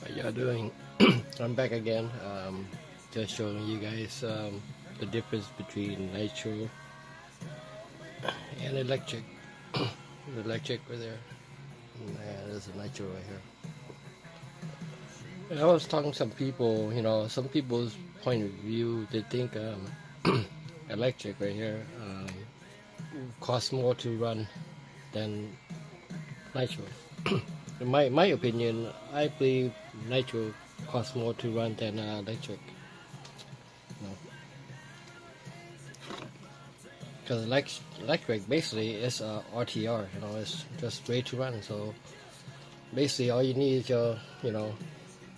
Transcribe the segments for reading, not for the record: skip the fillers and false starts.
How y'all doing? I'm back again. Just showing you guys the difference between nitro and electric. The electric right there. And there's a nitro right here. And I was talking to some people. Some people's point of view, they think electric right here costs more to run than nitro. In my opinion, I believe nitro costs more to run than electric. Because electric basically is RTR, it's just ready to run. So basically, all you need is your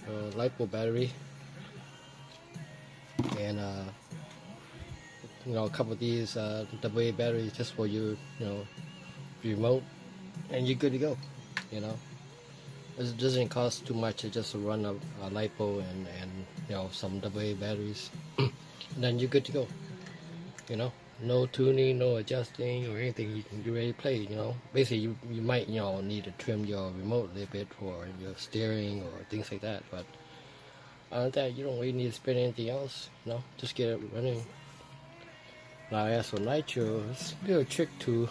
LiPo battery and a couple of these AA batteries just for your remote, and you're good to go. You know, it doesn't cost too much to just run a LiPo and some AA batteries, and then you're good to go. No tuning, no adjusting or anything. You can get ready to play. Basically you might need to trim your remote a little bit for your steering or things like that. But other than that, you don't really need to spend anything else. Just get it running. Now as for Nitro, it's a little trick to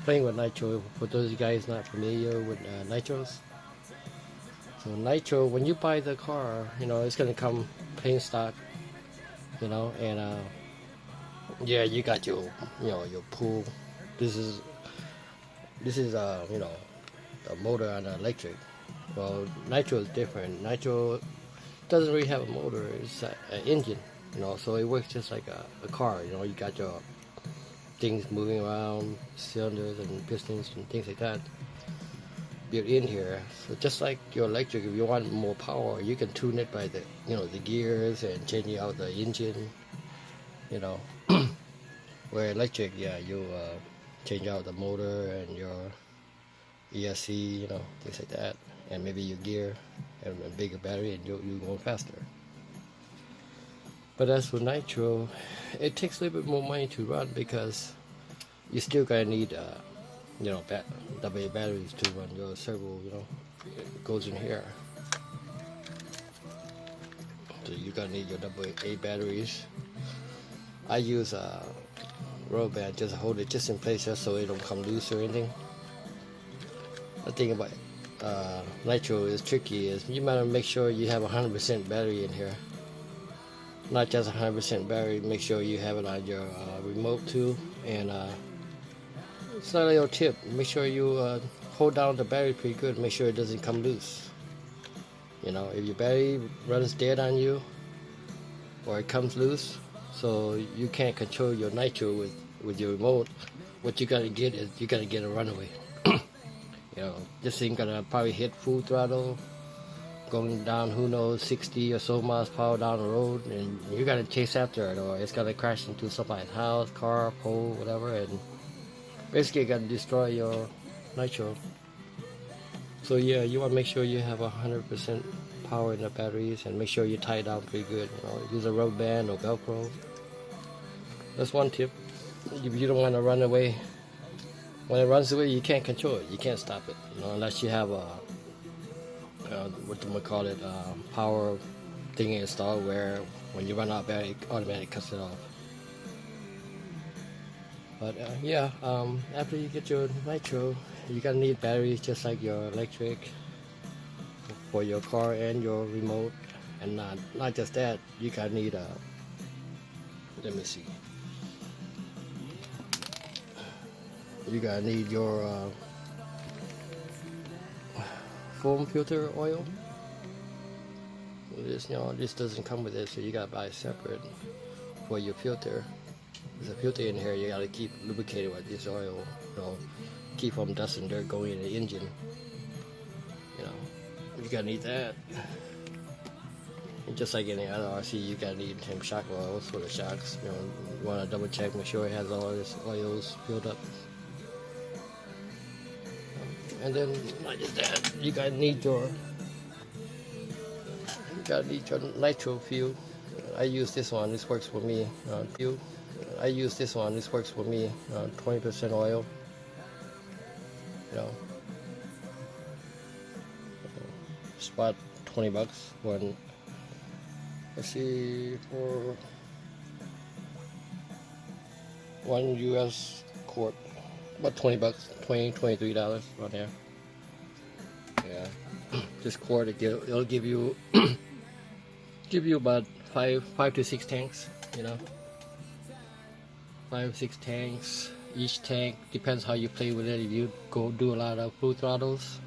playing with Nitro. For those of you guys not familiar with Nitros, so Nitro, when you buy the car, it's gonna come plain stock. And yeah, you got your pool. This is a motor on an electric. Well, Nitro is different. Nitro doesn't really have a motor. It's an engine. So it works just like a car. You got your things moving around, cylinders and pistons and things like that built in here. So just like your electric, if you want more power, you can tune it by the gears and changing out the engine. Where electric, yeah, you change out the motor and your ESC, things like that, and maybe your gear and a bigger battery, and you go faster. But as for Nitro, it takes a little bit more money to run because you still gonna need AA batteries to run your servo. It goes in here, so you're gonna need your AA batteries. I use a rubber band, just hold it just in place just so it don't come loose or anything. The thing about Nitro is tricky is you better make sure you have 100% battery in here. Not just 100% battery, make sure you have it on your remote too. And it's not a little tip, make sure you hold down the battery pretty good, make sure it doesn't come loose. If your battery runs dead on you or it comes loose, so you can't control your Nitro with your remote, what you gotta get is you gotta get a runaway. This thing gonna probably hit full throttle, going down, who knows, 60 or so miles per hour down the road, and you gotta chase after it, or it's gonna crash into somebody's house, car, pole, whatever, and basically gotta destroy your Nitro. So yeah, you wanna make sure you have 100% power in the batteries, and make sure you tie it down pretty good. Use a rubber band or Velcro. That's one tip. If you don't want to run away, when it runs away, you can't control it. You can't stop it, unless you have a what do we call it, power thing installed where when you run out of battery, it automatically cuts it off. But yeah, after you get your Nitro, you're gonna need batteries just like your electric for your car and your remote, and not just that, you gotta need let me see. You gotta need your foam filter oil. This doesn't come with it, so you gotta buy separate for your filter. There's a filter in here. You gotta keep lubricated with this oil. Keep from dust and dirt going in the engine. You gotta need that. And just like any other RC, you gotta need some shock oils for the shocks. You wanna double check, make sure it has all its oils filled up. And then not just that, you gotta need your Nitro fuel. I use this one. This works for me. Fuel. I use this one. This works for me. 20% oil. It's about 20 bucks. One, let's see, for one US quart, about 20 bucks, $23 around there. Yeah, this quart it'll give you about five to six tanks. You know, 5-6 tanks. Each tank depends how you play with it. If you go do a lot of full throttles,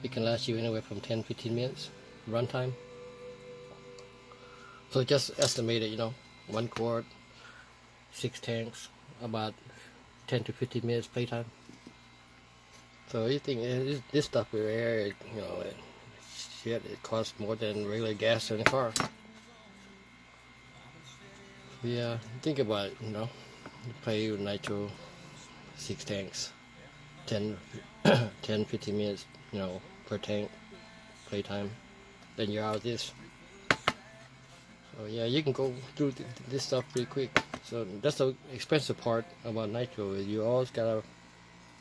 it can last you anywhere from 10-15 minutes runtime. So just estimate it, you know, 1 quart, 6 tanks, about 10 to 15 minutes playtime. So you think this stuff is rare, you know, shit, it costs more than regular gas in a car. Yeah, think about it, you know, you play with Nitro, 6 tanks, 10, 15 minutes, you know, per tank playtime, then you're out of this. So yeah, you can go through this stuff pretty quick. So that's the expensive part about Nitro, is you always gotta,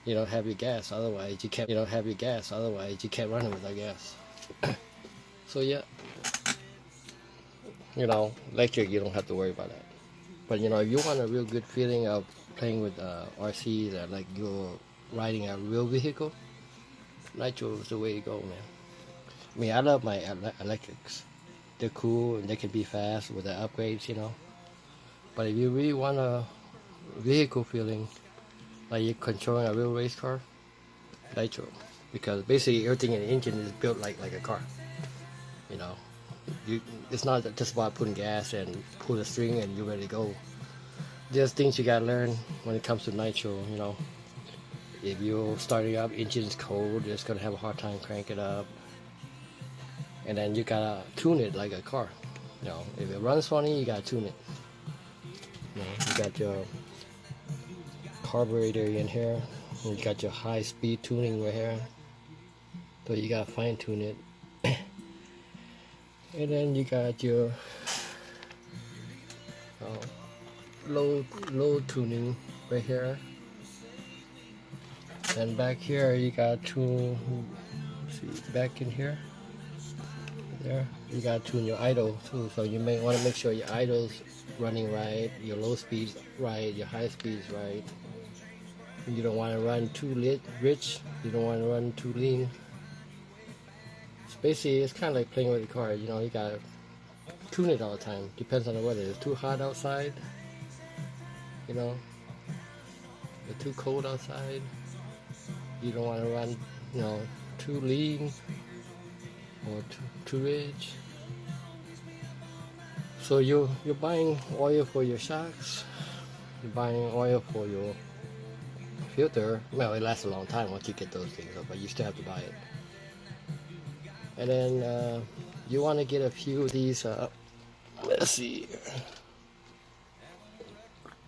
you know, have your gas, otherwise you can't, otherwise you can't run it without gas. So yeah, you know, electric, you don't have to worry about that. But you know, if you want a real good feeling of playing with RC, that like you're riding a real vehicle, Nitro is the way to go, man. I mean, I love my electrics. They're cool and they can be fast with the upgrades, you know. But if you really want a vehicle feeling, like you're controlling a real race car, Nitro, because basically everything in the engine is built like a car. You know, it's not just about putting gas and pull the string and you're ready to go. There's things you gotta learn when it comes to Nitro. You know, if you're starting up, engine's cold, it's gonna have a hard time cranking it up. And then you gotta tune it like a car. You know, if it runs funny, you gotta tune it. You know, you got your carburetor in here, and you got your high-speed tuning right here. So you gotta fine-tune it. And then you got your low tuning right here. And back here you got to see back in here. There, you got to tune your idle too, so you may want to make sure your idle's running right, your low speed's right, your high speed's right. You don't want to run too rich, you don't want to run too lean. So basically, it's kind of like playing with a car, you know, you got to tune it all the time. Depends on the weather. It's too hot outside, you know, it's too cold outside. You don't want to run, you know, too lean or too rich. So you're buying oil for your shocks, you're buying oil for your filter. Well, it lasts a long time once you get those things, but you still have to buy it. And then you want to get a few of these, let's see,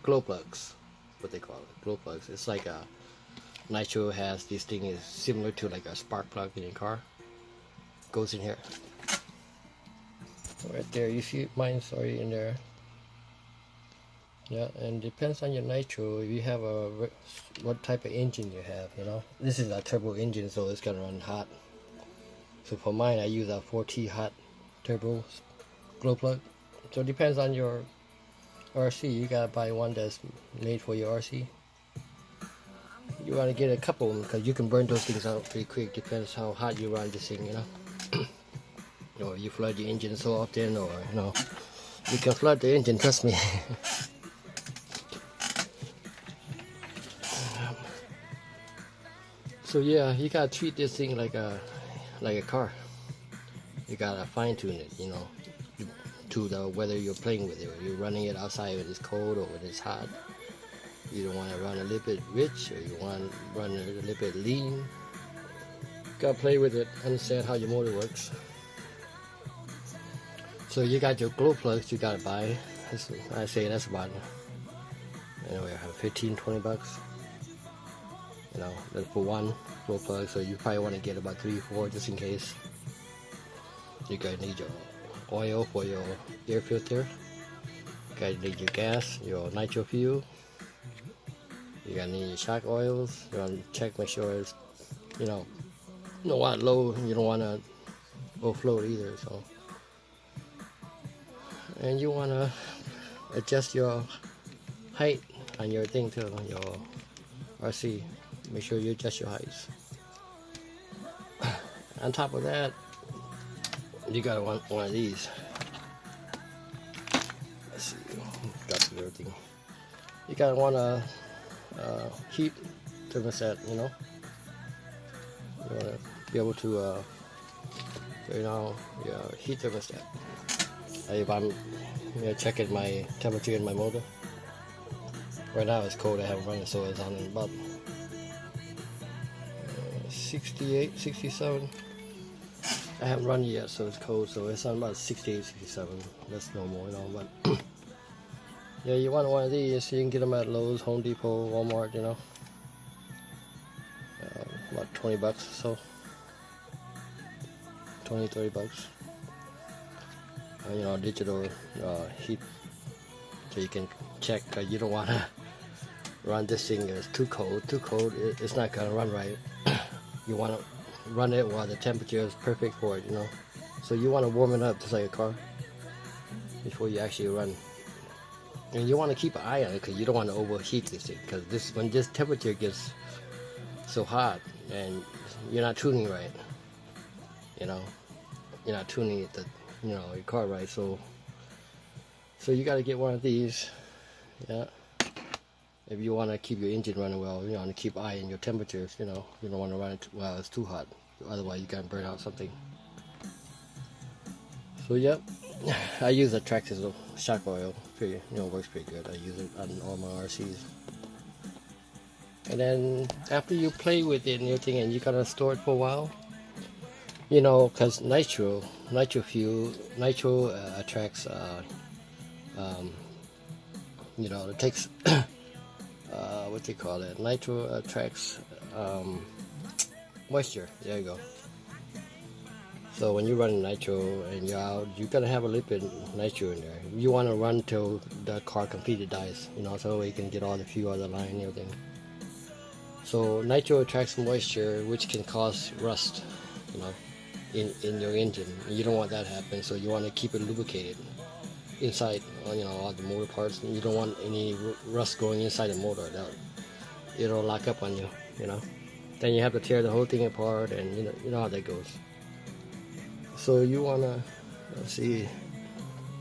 glow plugs, what they call it, glow plugs. It's like a Nitro has this thing is similar to like a spark plug in your car. Goes in here. Right there, you see mine's already in there. Yeah, and depends on your Nitro. If you have what type of engine you have, you know. This is a turbo engine, so it's gonna run hot. So for mine, I use a 4T hot turbo glow plug. So it depends on your RC. You gotta buy one that's made for your RC. You want to get a couple of them because you can burn those things out pretty quick. Depends how hot you run this thing, you know. Or you flood your engine so often, or you know, you can flood the engine. Trust me. So yeah, you gotta treat this thing like a car. You gotta fine tune it, you know, to the weather you're playing with it. Or you're running it outside when it's cold or when it's hot. You don't want to run a little bit rich, or you want to run a little bit lean. Gotta play with it, understand how your motor works. So you got your glow plugs you gotta buy. I say that's about, anyway, 15-20 bucks. You know, that's for one glow plug. So you probably want to get about 3-4 just in case. You gotta need your oil for your air filter. You gotta need your gas, your nitro fuel. You gotta need your shock oils. You want to check, make sure it's, you know what, low. You don't want to overflow either. So, and you wanna adjust your height on your thing too, on your RC. Make sure you adjust your heights. On top of that, you gotta want one of these. Let's see, got through everything. You gotta want a heat thermostat. You know, you wanna be able to your heat thermostat. If I'm checking my temperature in my motor. Right now it's cold, I haven't run it, so it's on about 68, 67. I haven't run it yet, so it's cold, so it's on about 68, 67. That's normal, but yeah, you want one of these, you can get them at Lowe's, Home Depot, Walmart, about 20 bucks or so. 20, 30 bucks. Digital heat, so you can check. You don't want to run this thing. It's too cold. It's not gonna run right. You want to run it while the temperature is perfect for it. So you want to warm it up just like a car before you actually run. And you want to keep an eye on it because you don't want to overheat this thing. Because when this temperature gets so hot and you're not tuning right, you're not tuning it your car right. So you got to get one of these. Yeah. If you want to keep your engine running well, you want to keep eye on your temperatures. You don't want to run it while it's too hot. Otherwise, you can burn out something. So yep, I use a Traxxas shock oil. Works pretty good. I use it on all my RCs. And then after you play with it and everything, and you gotta store it for a while, because nitro attracts, it takes, what they call it, nitro attracts moisture. There you go. So when you run nitro and you're out, you're gonna have a little bit of nitro in there. You want to run till the car completely dies, so you can get all the fuel out of the line and everything. So nitro attracts moisture, which can cause rust, in your engine. You don't want that to happen, so you want to keep it lubricated inside, all the motor parts. You don't want any rust going inside the motor. It'll lock up on you, Then you have to tear the whole thing apart, and you know how that goes. So you wanna, let's see,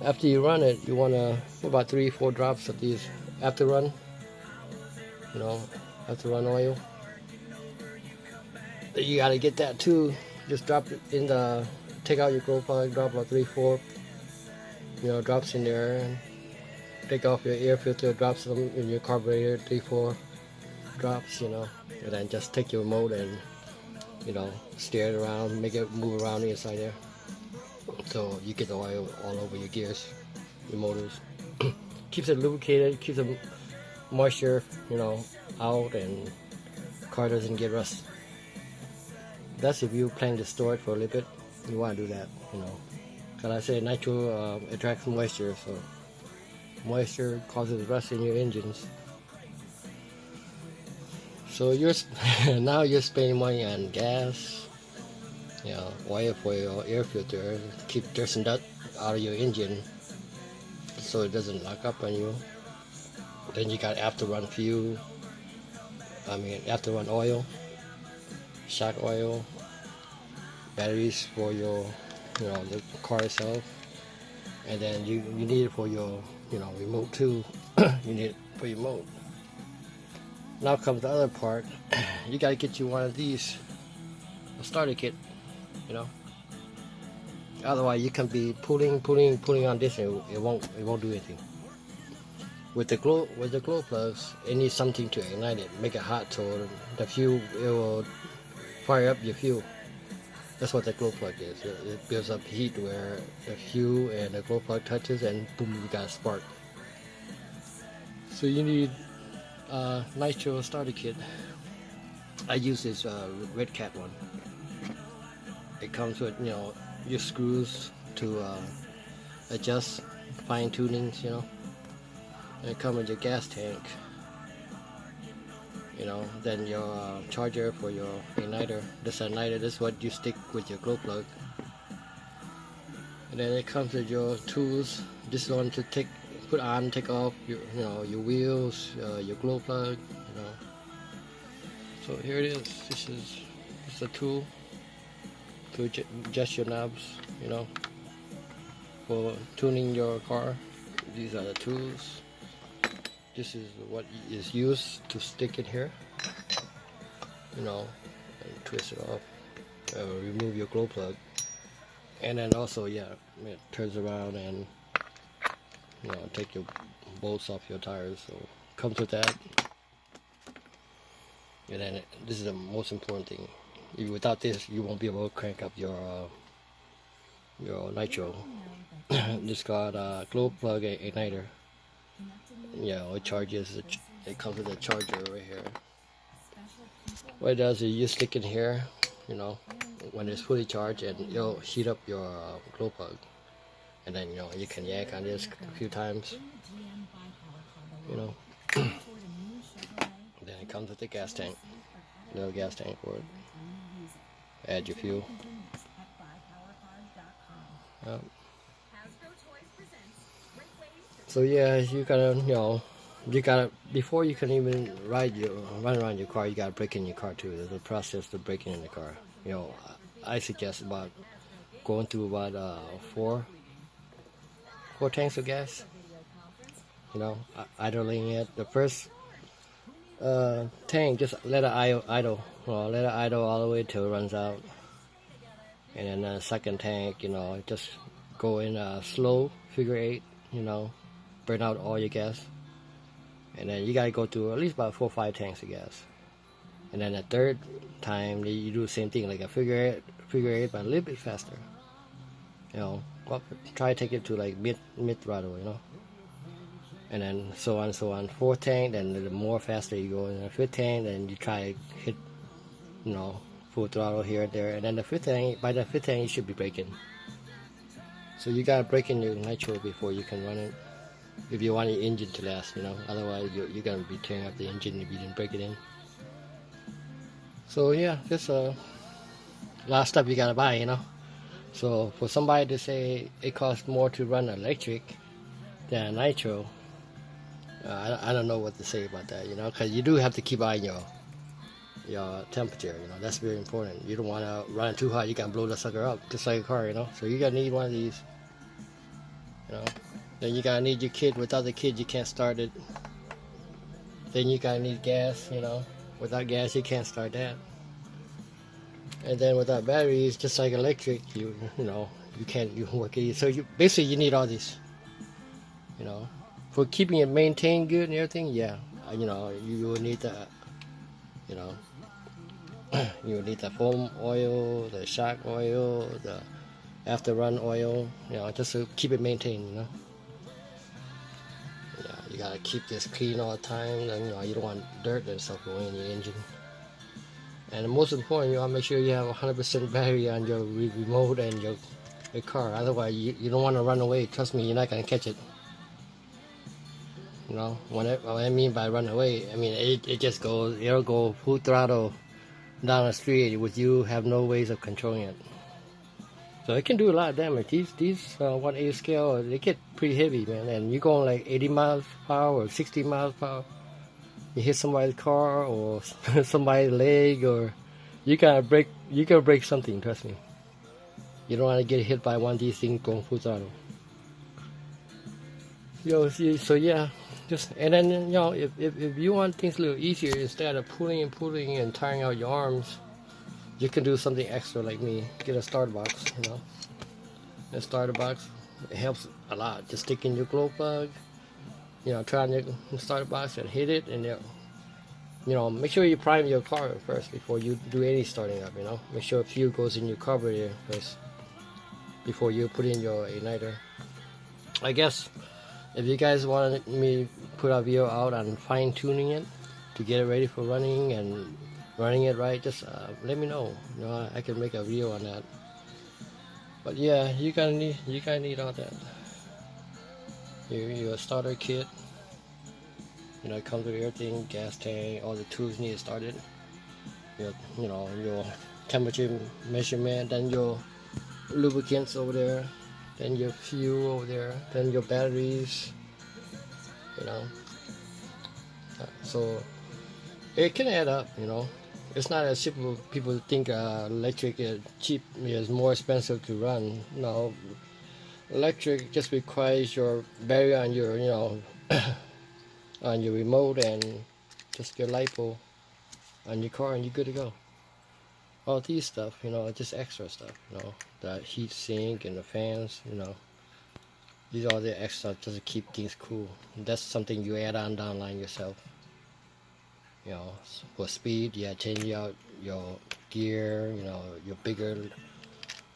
after you run it, you wanna about 3-4 drops of these after run, after run oil. You gotta get that too. Just drop it in take out your glow plug, drop about 3-4, drops in there, and take off your air filter, drops them in your carburetor, 3-4 drops, and then just take your remote and, steer it around, make it move around inside there. So you get the oil all over your gears, your motors. Keeps it lubricated, keeps the moisture, out, and car doesn't get rust. That's if you plan to store it for a little bit. You want to do that, Because I say nitro attracts moisture, so moisture causes rust in your engines. So now you're spending money on gas, oil for your air filter, keep dirt and dust out of your engine, so it doesn't lock up on you. Then you got after run fuel. After run oil, shock oil, batteries for your, the car itself, and then you need it for your, remote too. You need it for your remote. Now comes the other part. You gotta get you one of these, a starter kit, Otherwise, you can be pulling on this, and it won't do anything. With the glow plugs, it needs something to ignite it, make it hot, so the fuel, it will fire up your fuel. That's what the glow plug is. It builds up heat where the fuel and the glow plug touches, and boom, you got a spark. So you need a nitro starter kit. I use this Red Cat one. It comes with your screws to adjust, fine tunings, And it comes with your gas tank. Then your charger for your igniter. This igniter, this is what you stick with your glow plug. And then it comes with your tools. This one to put on, take off your, your wheels, your glow plug, So here it is. This is a tool to adjust your knobs, for tuning your car. These are the tools. This is what is used to stick it here, and twist it off. Remove your glow plug, and then also, yeah, it turns around and take your bolts off your tires. So comes with that. And then this is the most important thing. Without this, you won't be able to crank up your Nitro. This got a glow plug igniter. Yeah, it charges. It comes with a charger right here. What it does is you stick it here, when it's fully charged, and it'll heat up your glow plug. And then you can yank on this a few times. Then it comes with the gas tank. Little gas tank for it. Add your fuel. Yep. So yeah, you gotta before you can even run around your car, you gotta break in your car too. There's a process to breaking in the car. I suggest about going through about four tanks of gas. Idling it. The first tank, just let it idle. Let it idle all the way till it runs out. And then the second tank, just go in slow, figure 8, burn out all your gas. And then you gotta go through at least about 4 or 5 tanks of gas. And then the third time, you do the same thing, like a figure 8, but a little bit faster. Try to take it to like mid throttle, And then so on. Fourth tank, then the more faster you go. In the fifth tank, then you try to hit, full throttle here and there. And then by the fifth tank, you should be braking. So you gotta break in your Nitro before you can run it. If you want your engine to last, Otherwise, you're gonna be tearing up the engine if you didn't break it in. So yeah, just a lot of stuff you gotta buy, So for somebody to say it costs more to run electric than Nitro, I don't know what to say about that, because you do have to keep eyeing your temperature, that's very important. You don't want to run it too hot, you can blow the sucker up, just like a car, So you gotta need one of these, Then you gotta need your kit. Without the kit, you can't start it. Then you gotta need gas, Without gas, you can't start that. And then without batteries, just like electric, you can't work it. So basically you need all these, For keeping it maintained good and everything, yeah, you will need the, you will need the foam oil, the shock oil, the after run oil, just to keep it maintained, Yeah, you gotta keep this clean all the time, and you don't want dirt and stuff going in your engine. And the most important, you want to make sure you have 100% battery on your remote and your car. Otherwise, you don't want to run away. Trust me, you're not gonna catch it. What I mean by run away, I mean it just goes. It'll go full throttle down the street with you have no ways of controlling it. So it can do a lot of damage. These 1/8 scale, they get pretty heavy, man. And you're going like 80 miles per hour or 60 miles per hour. You hit somebody's car or somebody's leg, or you gotta break something. Trust me. You don't want to get hit by one of these things going full throttle. So yeah, and then if you want things a little easier, instead of pulling and tiring out your arms, you can do something extra like me. Get a starter box, A starter box, it helps a lot. Just stick in your glow plug, try on your starter box and hit it, and make sure you prime your car first before you do any starting up. Make sure fuel goes in your carburetor first before you put in your igniter. I guess if you guys wanted me to put a video out on fine tuning it to get it ready for running and running it right, just let me know. I can make a video on that. But yeah, you gotta need all that. Your starter kit. It comes with everything, gas tank, all the tools needed started. Your temperature measurement, and your lubricants over there. then your fuel over there, then your batteries, you know. So it can add up, you know. It's not as simple. People think electric is cheap, is more expensive to run. No, electric just requires your battery on your, you know, on your remote and just your LiPo on your car, and you're good to go. All these stuff, you know, just extra stuff, you know, the heat sink and the fans, you know. These are the extra just to keep things cool. That's something you add on down line yourself. You know, for speed, yeah, changing out your gear, you know, your bigger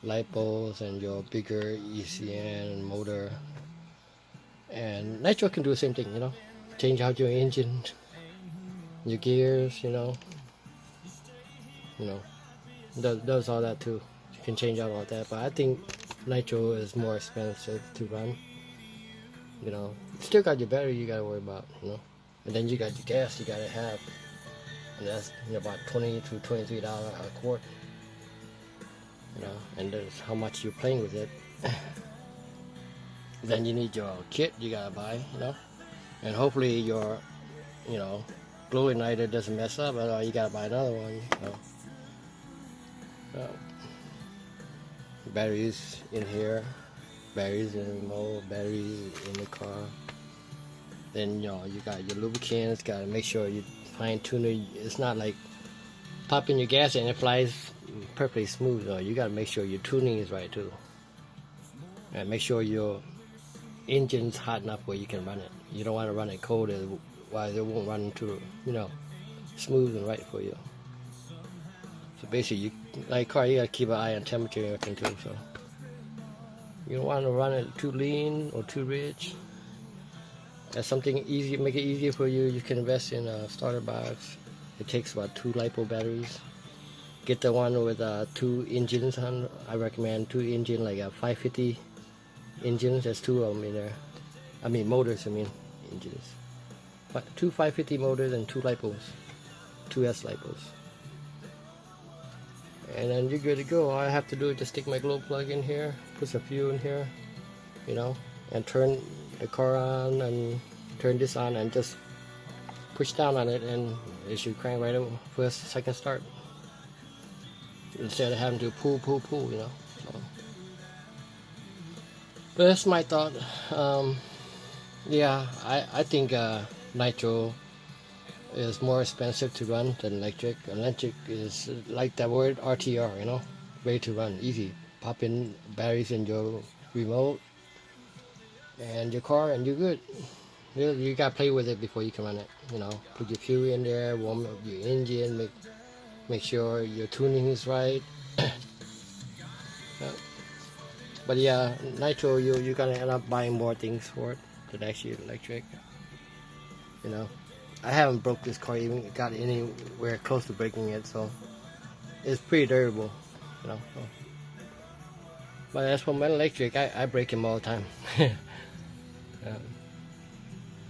LiPos and your bigger ECN motor. And Nitro can do the same thing, you know, change out your engine, your gears, you know, does all that too. You can change out all that, but I think Nitro is more expensive to run. You know, still got your battery you gotta worry about, you know, and then you got your gas you gotta have, and that's, you know, about $20 to $23 a quart. You know, and there's how much you're playing with it. Then you need your kit you gotta buy, you know, and hopefully your, you know, glow igniter doesn't mess up, or you gotta buy another one. You know. Batteries in here, batteries in the remote, batteries in the car. Then, you know, you got your lubricants, gotta make sure you fine tune it. It's not like pop in your gas and it flies perfectly smooth. Though. You gotta make sure your tuning is right too, and make sure your engine's hot enough where you can run it. You don't want to run it cold, otherwise it won't run too, you know, smooth and right for you. So basically, you, like car, you gotta keep an eye on temperature and everything too. So you don't want to run it too lean or too rich. That's something easy, make it easier for you. You can invest in a starter box. It takes about 2 LiPo batteries. Get the one with 2 engines on. I recommend 2 engine, like a 550 engines. There's 2 of them in there. I mean motors. I mean engines. But 2 550 motors and 2 LiPos, 2S LiPos. And then you're good to go. All I have to do is just stick my glow plug in here, put some fuel in here, you know, and turn the car on and turn this on and just push down on it, and it should crank right over first, second start, instead of having to pull, you know. So, but that's my thought. Yeah, I think Nitro is more expensive to run than electric. Electric is like that word RTR, you know, ready to run, easy. Pop in batteries in your remote and your car, and you're good. You gotta play with it before you can run it. You know, put your fuel in there, warm up your engine, make sure your tuning is right. But yeah, Nitro, you're gonna end up buying more things for it than actually electric. You know, I haven't broke this car, even got anywhere close to breaking it, so it's pretty durable. You know. So. But as for my electric, I break them all the time.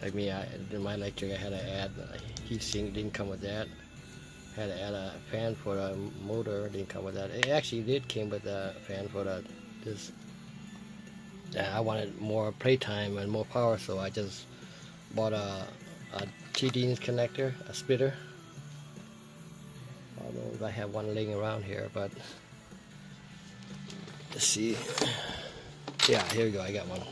Like me, in my electric, I had to add a heat sink, didn't come with that. Had to add a fan for the motor, didn't come with that. It actually did came with a fan for this. I wanted more playtime and more power, so I just bought a T-Deans connector, a splitter. I don't know if I have one laying around here, but let's see. Yeah, here we go, I got one.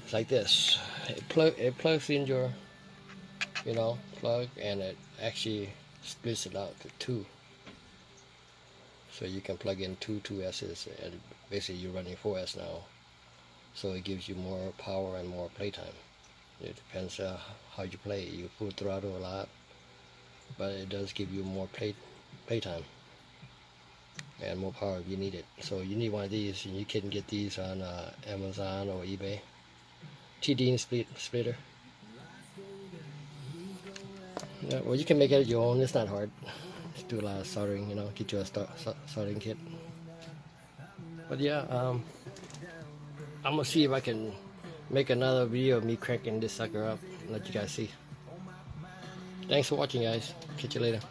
It's like this. It plugs in your, you know, plug, and it actually splits it out to 2. So you can plug in 2 2S's, and basically you're running 4S now. So it gives you more power and more playtime. It depends how you play. You full throttle a lot, but it does give you more playtime and more power if you need it. So you need one of these, and you can get these on Amazon or eBay. T-Dean splitter. Yeah, well, you can make it your own. It's not hard. Just do a lot of soldering, you know, get you a soldering kit. But yeah, I'm gonna see if I can make another video of me cranking this sucker up and let you guys see. Thanks for watching, guys. Catch you later.